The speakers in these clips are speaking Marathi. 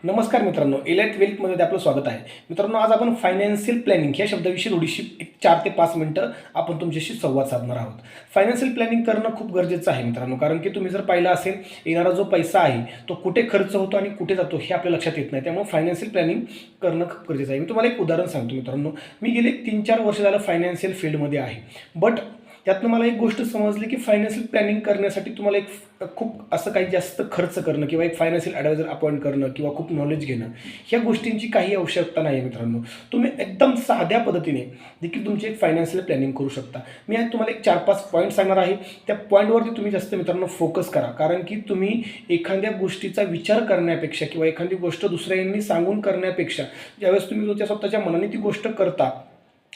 नमस्कार मित्रांनो, इलाइट वेल्थमध्ये आपलं स्वागत आहे. मित्रांनो, आज आपण फायनान्शियल प्लॅनिंग या शब्दाविषयी थोडीशी 4 ते 5 मिनिटं आपण तुमच्याशी संवाद साधणार आहोत. फायनान्शियल प्लॅनिंग करणं खूप गरजेचं आहे मित्रांनो, कारण की तुम्ही जर पाहिलं असेल, येणारा जो पैसा आहे तो कुठे खर्च होतो आणि कुठे जातो हे आपल्या लक्षात येत नाही. त्यामुळे फायनान्शियल प्लॅनिंग करणं खूप गरजेचं आहे. मी तुम्हाला एक उदाहरण सांगतो मित्रांनो. मी गेले 3-4 वर्ष झालं फायनान्शियल फील्डमध्ये आहे. बट त्यातनं मला एक गोष्ट समजली की फायनान्शियल प्लॅनिंग करण्यासाठी तुम्हाला खूप असं काही जास्त खर्च करणं किंवा एक फायनान्शियल ॲडवायझर अपॉइंट करणं किंवा खूप नॉलेज घेणं ह्या गोष्टींची काही आवश्यकता नाही आहे मित्रांनो. तुम्ही एकदम साध्या पद्धतीने देखील तुमची एक फायनान्शियल प्लॅनिंग करू शकता. मी आज तुम्हाला एक 4-5 पॉईंट सांगणार आहे. त्या पॉईंटवरती तुम्ही जास्त मित्रांनो फोकस करा, कारण की तुम्ही एखाद्या गोष्टीचा विचार करण्यापेक्षा किंवा एखादी गोष्ट दुसऱ्यांनी सांगून करण्यापेक्षा ज्यावेळेस तुम्ही तुमच्या स्वतःच्या मनाने ती गोष्ट करता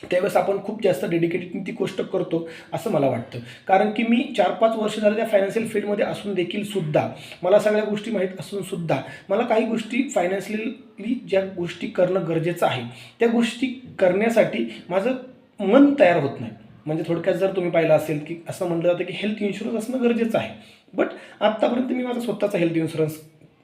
त्यावेळेस आपण खूप जास्त डेडिकेटेडली ती गोष्ट करतो असं मला वाटतं. कारण की मी 4-5 वर्ष झालं त्या फायनान्शियल फील्डमध्ये असून देखील सुद्धा मला सगळ्या गोष्टी माहीत असून सुद्धा मला काही गोष्टी फायनान्शियली ज्या गोष्टी करणं गरजेचं आहे त्या गोष्टी करण्यासाठी माझं मन तयार होत नाही. म्हणजे थोडक्यात जर तुम्ही पाहिलं असेल की असं म्हटलं जातं की हेल्थ इन्शुरन्स असणं गरजेचं आहे. बट आत्तापर्यंत मी माझा स्वतःचा हेल्थ इन्शुरन्स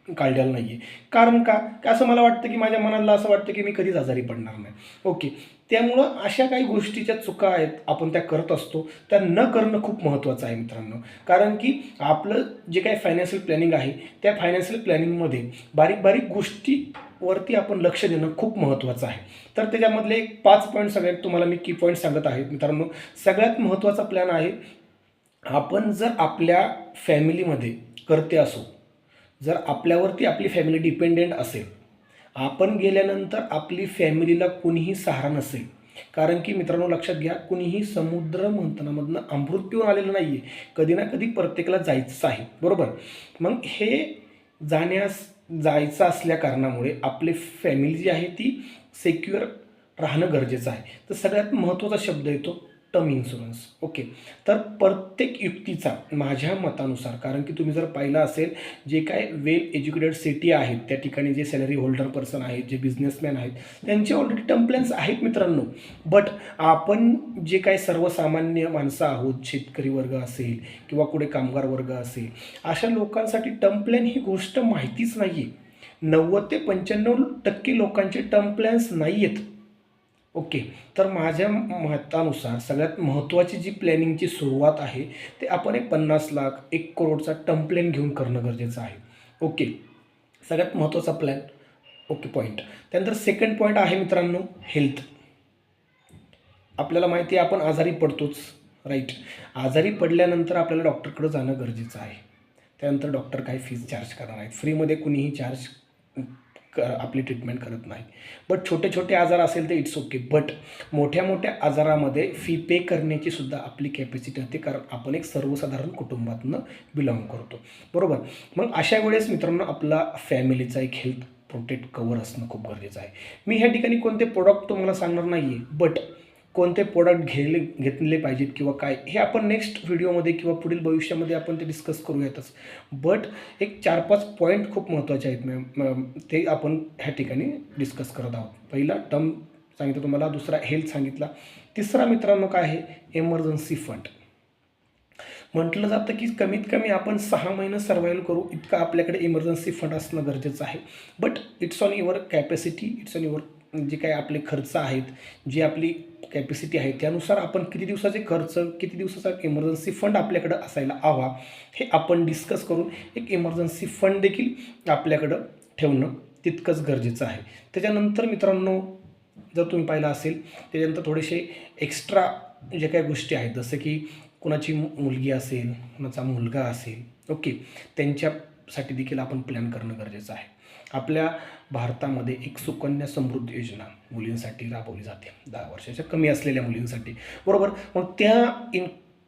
काढलेला नाही आहे. कारण का असं मला वाटतं की माझ्या मनाला असं वाटतं की मी कधीच आजारी पडणार नाही. ओके, त्यामुळं अशा काही गोष्टीच्या चुका आहेत आपण त्या करत असतो, त्या न करणं खूप महत्त्वाचं आहे मित्रांनो. कारण की आपलं जे काही फायनान्शियल प्लॅनिंग आहे त्या फायनान्शियल प्लॅनिंगमध्ये बारीक बारीक गोष्टीवरती आपण लक्ष देणं खूप महत्त्वाचं आहे. तर त्याच्यामधले एक 5 पॉईंट सगळ्यात तुम्हाला मी की पॉईंट सांगत आहे मित्रांनो. सगळ्यात महत्त्वाचा प्लॅन आहे, आपण जर आपल्या फॅमिलीमध्ये करते असो, जर आपल्यावरती आपली फॅमिली डिपेंडेंट असेल, आपण गेल्यानंतर आपली फॅमिलीला कुणीही सहारा नसेल. कारण की मित्रांनो लक्षात घ्या, कुणीही समुद्र मंथनामधनं अमृत पिऊन आलेलं नाही आहे. कधी ना कधी प्रत्येकाला जायचं आहे, बरोबर. मग हे जायचं असल्या कारणामुळे आपली फॅमिली जी आहे ती सिक्युअर राहणं गरजेचं आहे. तर सगळ्यात महत्त्वाचा शब्द येतो टर्म इन्शुरन्स. ओके, तर प्रत्येक युक्तीचा माझ्या मतानुसार, कारण की तुम्ही जर पाहिलं असेल जे काय वेल एज्युकेटेड सिटी आहेत त्या ठिकाणी जे सॅलरी होल्डर पर्सन आहेत, जे बिझनेसमॅन आहेत, त्यांचे ऑलरेडी टर्म प्लॅन्स आहेत मित्रांनो. बट आपण जे काही सर्वसामान्य माणसं आहोत, शेतकरी वर्ग असेल किंवा कुठे कामगार वर्ग असेल, अशा लोकांसाठी टर्म प्लॅन ही गोष्ट माहितीच नाही आहे. 90 ते 95% लोकांचे टर्म प्लॅन्स नाही आहेत. ओके, तर माझ्या मतानुसार सगळ्यात महत्त्वाची जी प्लॅनिंगची सुरुवात आहे ते आपण एक 50 लाख 1 करोडचा टर्म प्लॅन घेऊन करणं गरजेचं आहे. ओके, सगळ्यात महत्त्वाचा प्लॅन. Okay, point. त्यानंतर सेकंड पॉईंट आहे मित्रांनो हेल्थ. आपल्याला माहिती आहे आपण आजारी पडतोच, राईट. आजारी पडल्यानंतर आपल्याला डॉक्टरकडे जाणं गरजेचं आहे. त्यानंतर डॉक्टर काही फीज चार्ज करणार आहेत, फ्रीमध्ये कुणीही चार्ज आपली ट्रीटमेंट करत नाही. बट छोटे छोटे आजार असेल तर इट्स ओके. बट मोठ्या मोठ्या आजारामध्ये फी पे करण्याची सुद्धा आपली कॅपॅसिटी असते, कारण आपण एक सर्वसाधारण कुटुंबातनं बिलॉंग करतो, बरोबर. मग अशा वेळेस मित्रांनो आपला फॅमिलीचा एक हेल्थ प्रोटेक्ट कवर असणं खूप गरजेचं आहे. मी ह्या ठिकाणी कोणते प्रोडक्ट तुम्हाला सांगणार नाही आहे, बट कोणते प्रोडक्ट घेतले पाहिजेत किंवा काय हे आपण नेक्स्ट व्हिडिओमध्ये किंवा पुढील भविष्यामध्ये आपण ते डिस्कस करूयातच. बट एक 4-5 पॉईंट खूप महत्त्वाचे आहेत मॅम, ते आपण ह्या ठिकाणी डिस्कस करत आहोत. पहिला टर्म सांगितलं तुम्हाला, दुसरा हेल्थ सांगितला, तिसरा मित्रांनो काय आहे, इमर्जन्सी फंड. म्हटलं जातं की कमीत कमी आपण 6 महिने सर्वाईव्ह करू इतका आपल्याकडे इमर्जन्सी फंड असणं गरजेचं आहे. But it's on your capacity, it's on your जे काही आपले खर्च आहेत, जी आपली कॅपॅसिटी आहे त्यानुसार आपण किती दिवसाचे खर्च, किती दिवसाचा इमर्जन्सी फंड आपल्याकडं असायला हवा हे आपण डिस्कस करून एक इमर्जन्सी फंड देखील आपल्याकडं ठेवणं तितकंच गरजेचं आहे. त्याच्यानंतर मित्रांनो जर तुम्ही पाहिलं असेल, त्याच्यानंतर थोडेसे एक्स्ट्रा जे काही गोष्टी आहेत, जसं की कुणाची मुलगी असेल, कुणाचा मुलगा असेल, ओके, त्यांच्यासाठी देखील आपण प्लॅन करणं गरजेचं आहे. आपल्या भारतामध्ये एक सुकन्या समृद्धी योजना मुलींसाठी राबवली जाते, 10 वर्षाच्या कमी असलेल्या मुलींसाठी, बरोबर. मग त्या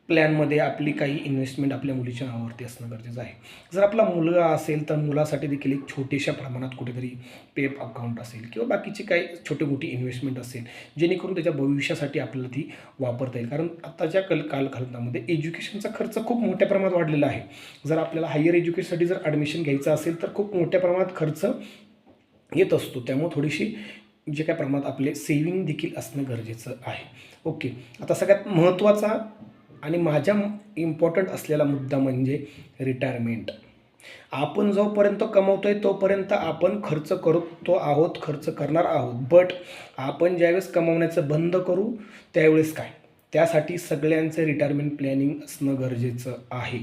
प्लॅनमध्ये आपली काही इन्व्हेस्टमेंट आपल्या मुलीच्या नावावरती असणं गरजेचं आहे. जर आपला मुलगा असेल तर मुलासाठी देखील एक छोट्याशा प्रमाणात कुठेतरी पेप अकाउंट असेल किंवा बाकीची काही छोटी मोठी इन्व्हेस्टमेंट असेल, जेणेकरून त्याच्या भविष्यासाठी आपल्याला ती वापरता येईल. कारण आत्ताच्या कालखंडामध्ये एज्युकेशनचा खर्च खूप मोठ्या प्रमाणात वाढलेला आहे. जर आपल्याला हायर एज्युकेशनसाठी जर ॲडमिशन घ्यायचं असेल तर खूप मोठ्या प्रमाणात खर्च येत असतो. त्यामुळे थोडीशी जे काय प्रमाणात आपले सेविंग देखील असणं गरजेचं आहे. ओके, आता सगळ्यात महत्त्वाचा आणि माझ्या इम्पॉर्टंट असलेला मुद्दा म्हणजे रिटायरमेंट. आपण जोपर्यंत कमवतोय तोपर्यंत आपण खर्च करतो आहोत, खर्च करणार आहोत. बट आपण ज्यावेळेस कमवण्याचं बंद करू त्यावेळेस काय? त्यासाठी सगळ्यांचं रिटायरमेंट प्लॅनिंग असणं गरजेचं आहे.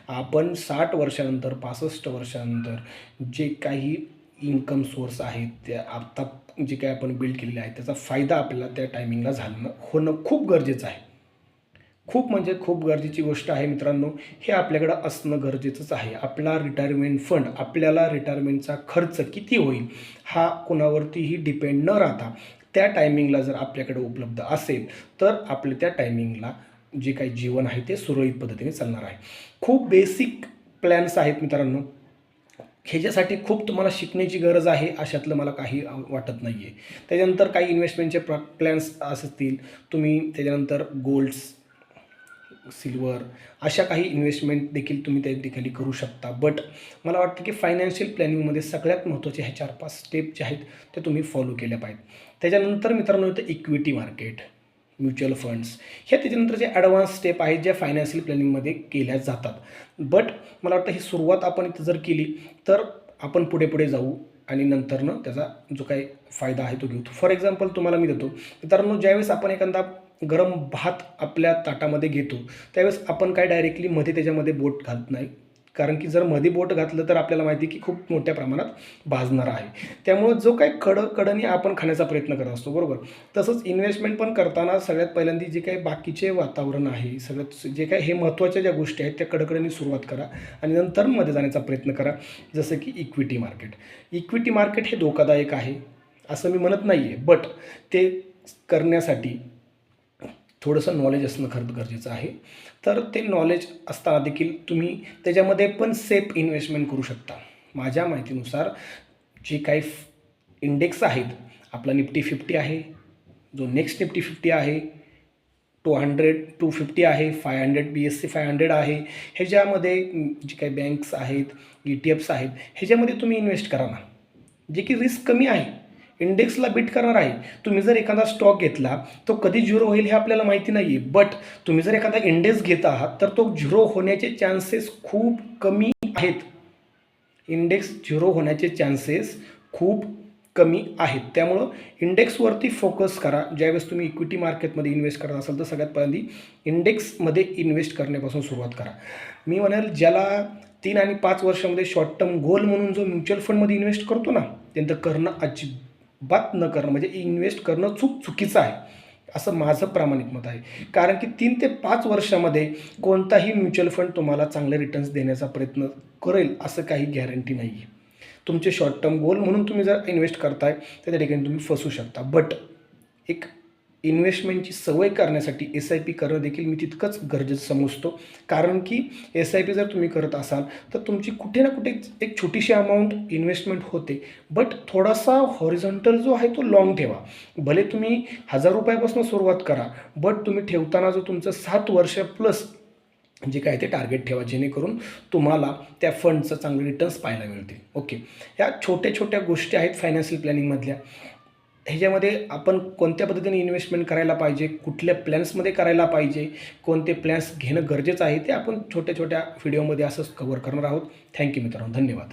आपण 60 वर्षानंतर 65 वर्षानंतर जे काही इन्कम सोर्स आहेत त्या आत्ता जे काही आपण बिल्ड केलेले आहे त्याचा फायदा आपल्याला त्या टायमिंगला होणं खूप गरजेचं आहे. खूप म्हणजे खूप गरजेची गोष्ट आहे मित्रांनो. हे आपल्याकडं असणं गरजेचंच आहे. आपला रिटायरमेंट फंड, आपल्याला रिटायरमेंटचा खर्च किती होईल हा कोणावरतीही डिपेंड न राहता त्या टायमिंगला जर आपल्याकडे उपलब्ध असेल तर आपलं त्या टायमिंगला जे काही जीवन आहे ते सुरळीत पद्धतीने चालणार आहे. खूप बेसिक प्लॅन्स आहेत मित्रांनो. ह्याच्यासाठी खूप तुम्हाला शिकण्याची गरज आहे अशातलं मला काही वाटत नाही आहे. त्याच्यानंतर काही इन्व्हेस्टमेंटचे प्लॅन्स असतील, तुम्ही त्याच्यानंतर गोल्ड्स, सिल्वर अशा काही इन्व्हेस्टमेंट देखील तुम्ही त्या ठिकाणी करू शकता. बट मला वाटतं की फायनान्शियल प्लॅनिंगमध्ये सगळ्यात महत्त्वाचे ह्या 4-5 स्टेप जे आहेत ते तुम्ही फॉलो केल्या पाहिजेत. त्याच्यानंतर मित्रांनो येतं इक्विटी मार्केट, म्युच्युअल फंड्स. ह्या त्याच्यानंतर जे ॲडव्हान्स स्टेप आहेत ज्या फायनान्शियल प्लॅनिंगमध्ये केल्या जातात. बट मला वाटतं ही सुरुवात आपण इथं जर केली तर आपण पुढे पुढे जाऊ आणि नंतरनं त्याचा जो काही फायदा आहे तो घेऊ. फॉर एक्झाम्पल तुम्हाला मी देतो मित्रांनो, ज्यावेळेस आपण एखादा गरम भात आपल्या ताटामध्ये घेतो त्यावेळेस आपण काय डायरेक्टली मध्ये त्याच्यामध्ये बोट घालत नाही, कारण की जर मध्ये बोट घातलं तर आपल्याला माहिती की खूप मोठ्या प्रमाणात भाजणार आहे. त्यामुळं जो काही कडनी आपण खाण्याचा प्रयत्न करत असतो, बरोबर. तसंच इन्व्हेस्टमेंट पण करताना सगळ्यात पहिल्यांदा जे काही बाकीचे वातावरण आहे, सगळ्यात जे काही हे महत्त्वाच्या ज्या गोष्टी आहेत त्या कडकडनी सुरुवात करा आणि नंतर मध्ये जाण्याचा प्रयत्न करा. जसं की इक्विटी मार्केट. इक्विटी मार्केट हे धोकादायक आहे असं मी म्हणत नाही आहे, बट ते करण्यासाठी थोडंसं नॉलेज असणं खरंच गरजेचं आहे. तर ते नॉलेज असताना देखील तुम्ही त्याच्यामध्ये पण सेफ इन्व्हेस्टमेंट करू शकता. माझ्या माहितीनुसार जे काही इंडेक्स आहेत, आपला निफ्टी 50 आहे, जो नेक्स्ट निफ्टी 50 आहे, 250 आहे, 500 BSE 500 आहे, ह्याच्यामध्ये जे काही बँक्स आहेत, ETFs आहेत, ह्याच्यामध्ये तुम्ही इन्व्हेस्ट करा ना, जे की रिस्क कमी आहे, इंडेक्सला बीट करणार आहे. तुम्ही जर एखादा स्टॉक घेतला तो कधी झिरो होईल हे आपल्याला माहिती नाही आहे, बट तुम्ही जर एखादा इंडेक्स घेत आहात तर तो झिरो होण्याचे चान्सेस खूप कमी आहेत. इंडेक्स झिरो होण्याचे चान्सेस खूप कमी आहेत. त्यामुळं इंडेक्सवरती फोकस करा. ज्यावेळेस तुम्ही इक्विटी मार्केटमध्ये इन्व्हेस्ट करत असाल तर सगळ्यात पहिल्यांदा इंडेक्समध्ये इन्व्हेस्ट करण्यापासून सुरुवात करा. मी म्हणेल ज्याला 3 आणि 5 वर्षामध्ये शॉर्ट टर्म गोल म्हणून जो म्युच्युअल फंडमध्ये इन्व्हेस्ट करतो ना, त्यांचं करणं अजिबात न करणं म्हणजे इन्व्हेस्ट करणं चुकीचं आहे असं माझं प्रामाणिक मत आहे. कारण की 3 ते 5 वर्षामध्ये कोणताही म्युच्युअल फंड तुम्हाला चांगले रिटर्न्स देण्याचा प्रयत्न करेल असं काही गॅरंटी नाही आहे. तुमचे शॉर्ट टर्म गोल म्हणून तुम्ही जर इन्व्हेस्ट करताय तर त्या ठिकाणी तुम्ही फसू शकता. बट एक इन्व्हेस्टमेंटची सवय करण्यासाठी SIP करणं देखील मी तितकंच गरजेचं समजतो. कारण की SIP जर तुम्ही करत असाल तर तुमची कुठे ना कुठे एक छोटीशी अमाऊंट इन्व्हेस्टमेंट होते, बट थोडासा हॉरिझॉन्टल जो आहे तो लाँग ठेवा. भले तुम्ही 1000 रुपयापासून सुरुवात करा, बट तुम्ही ठेवताना जो तुमचं 7 वर्ष प्लस जे काय ते टार्गेट ठेवा, जेणेकरून तुम्हाला त्या फंडचं चांगले रिटर्न्स पाहायला मिळतील. ओके, ह्या छोट्या छोट्या गोष्टी आहेत फायनान्शियल प्लॅनिंगमधल्या. ह्याच्यामध्ये आपण कोणत्या पद्धतीने इन्व्हेस्टमेंट करायला पाहिजे, कुठल्या प्लॅन्समध्ये करायला पाहिजे, कोणते प्लॅन्स घेणं गरजेचं आहे ते आपण छोट्या छोट्या व्हिडिओमध्ये असंच कव्हर करणार आहोत. थँक्यू मित्रांनो, धन्यवाद.